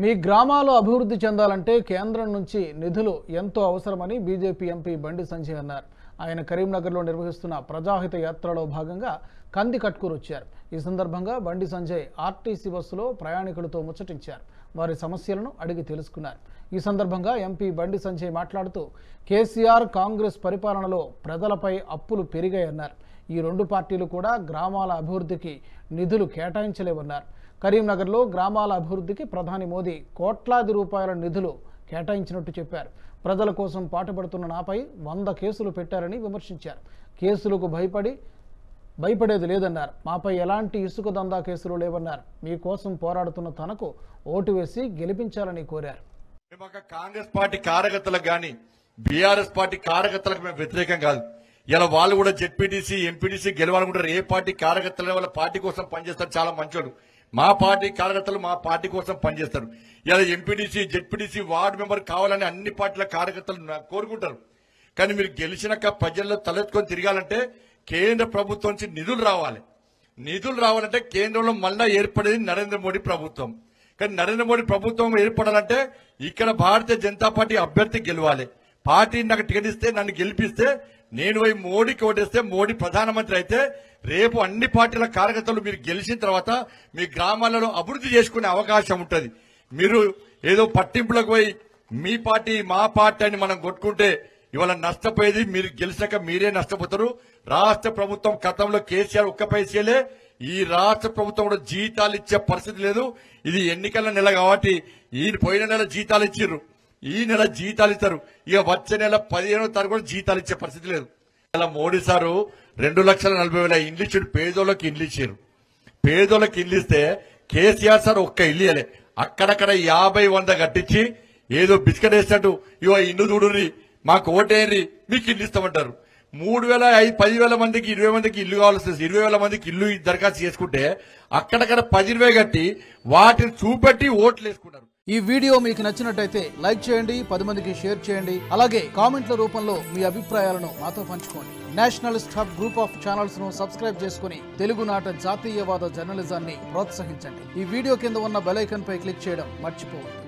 మీ గ్రామాలు అభివృద్ధి చెందాలంటే కేంద్రం నుంచి నిధులు ఎంతో అవసరమని బీజేపీ ఎంపీ బండి సంజయ్ అన్నారు. ఆయన కరీంనగర్లో నిర్వహిస్తున్న ప్రజాహిత యాత్రలో భాగంగా కందికట్కూరు వచ్చారు. ఈ సందర్భంగా బండి సంజయ్ ఆర్టీసీ బస్సులో ప్రయాణికులతో ముచ్చటించారు. వారి సమస్యలను అడిగి తెలుసుకున్నారు. ఈ సందర్భంగా ఎంపీ బండి సంజయ్ మాట్లాడుతూ కేసీఆర్ కాంగ్రెస్ పరిపాలనలో ప్రజలపై అప్పులు పెరిగాయన్నారు. ఈ రెండు పార్టీలు కూడా గ్రామాల అభివృద్ధికి నిధులు కేటాయించలేవన్నారు. కరీంనగర్లో గ్రామాల అభివృద్ధికి ప్రధాని మోదీ కోట్లాది రూపాయల నిధులు కేటాయించినట్టు చెప్పారు. ప్రజల కోసం పాటుపడుతున్న నాపై 100 కేసులు పెట్టారని విమర్శించారు. కేసులకు భయపడేది లేదన్నారు. మాపై ఎలాంటి ఇసుక దందా కేసులు లేవన్నారు. మీకోసం పోరాడుతున్న తనకు ఓటు వేసి గెలిపించాలని కోరారు. కాంగ్రెస్ పార్టీ కార్యకర్తలకు గాని బీఆర్ఎస్ పార్టీ కార్యకర్తలకు మేము వ్యతిరేకం కాదు. ఇలా వాళ్ళు కూడా జెడ్పీటీసీ ఎంపీటీసీ గెలవాలనుకుంటారు. ఏ పార్టీ కార్యకర్తలు వాళ్ళ పార్టీ కోసం పనిచేస్తారు, చాలా మంచోడు. మా పార్టీ కార్యకర్తలు మా పార్టీ కోసం పనిచేస్తారు. ఇలా ఎంపీటీసీ జెడ్పీటీసీ వార్డు మెంబర్ కావాలని అన్ని పార్టీల కార్యకర్తలు కోరుకుంటారు. కానీ మీరు గెలిచినాక ప్రజల్లో తలెత్తుకొని తిరగాలంటే కేంద్ర ప్రభుత్వం నుంచి నిధులు రావాలి. నిధులు రావాలంటే కేంద్రంలో మళ్ళా ఏర్పడేది నరేంద్ర మోడీ ప్రభుత్వం. కానీ నరేంద్ర మోడీ ప్రభుత్వం ఏర్పడాలంటే ఇక్కడ భారతీయ జనతా పార్టీ అభ్యర్థి గెలవాలి. పార్టీ నాకు టికెట్ ఇస్తే నన్ను గెలిపిస్తే నేను పోయి మోడీకి ఓటేస్తే మోడీ ప్రధానమంత్రి అయితే రేపు అన్ని పార్టీల కార్యకర్తలు మీరు గెలిచిన తర్వాత మీ గ్రామాలలో అభివృద్ధి చేసుకునే అవకాశం ఉంటుంది. మీరు ఏదో పట్టింపులకు పోయి మీ పార్టీ మా పార్టీ అని మనం కొట్టుకుంటే ఇవాళ నష్టపోయేది మీరు గెలిచాక మీరే నష్టపోతారు. రాష్ట్ర ప్రభుత్వం గతంలో కేసీఆర్ ఒక్క పైసలే, ఈ రాష్ట్ర ప్రభుత్వం కూడా జీతాలు ఇచ్చే పరిస్థితి లేదు. ఇది ఎన్నికల నెల కాబట్టి ఈ పోయిన నెల జీతాలు ఇచ్చిర్రు, ఈ నెల జీతాలు ఇస్తారు. ఇక వచ్చే నెల 15వ తారీఖు కూడా జీతాలు ఇచ్చే పరిస్థితి లేదు. ఇలా మోడీ సారు 2,40,000 ఇండ్లు ఇచ్చాడు. పేదోళ్ళకి ఇండ్లు ఇచ్చారు. పేదోళ్ళకి ఇండ్లు ఇస్తే కేసీఆర్ సార్ ఒక్క ఇల్లు ఇవ్వలే. అక్కడక్కడ 50-100 కట్టించి ఏదో బిస్కెట్ వేసినట్టు ఇవో ఇల్లు చూడుర్రి, మాకు ఓటేరి, మీకు ఇల్లు ఇస్తామంటారు. 10,000 మందికి 20 మందికి ఇల్లు కావాల్సి 20,000 మందికి ఇల్లు దరఖాస్తు చేసుకుంటే అక్కడక్కడ 10,000 కట్టి వాటిని చూపెట్టి ఓట్లు వేసుకున్నారు. ఈ వీడియో మీకు నచ్చినట్టయితే లైక్ చేయండి, 10 మందికి షేర్ చేయండి. అలాగే కామెంట్ల రూపంలో మీ అభిప్రాయాలను మాతో పంచుకోండి. Nationalist hub group of channels ను సబ్స్క్రైబ్ చేసుకుని తెలుగునాట జాతీయవాద జర్నలిజాన్ని ప్రోత్సహించండి. ఈ వీడియో కింద ఉన్న బెల్ ఐకాన్ పై క్లిక్ చేయడం మర్చిపోవద్దు.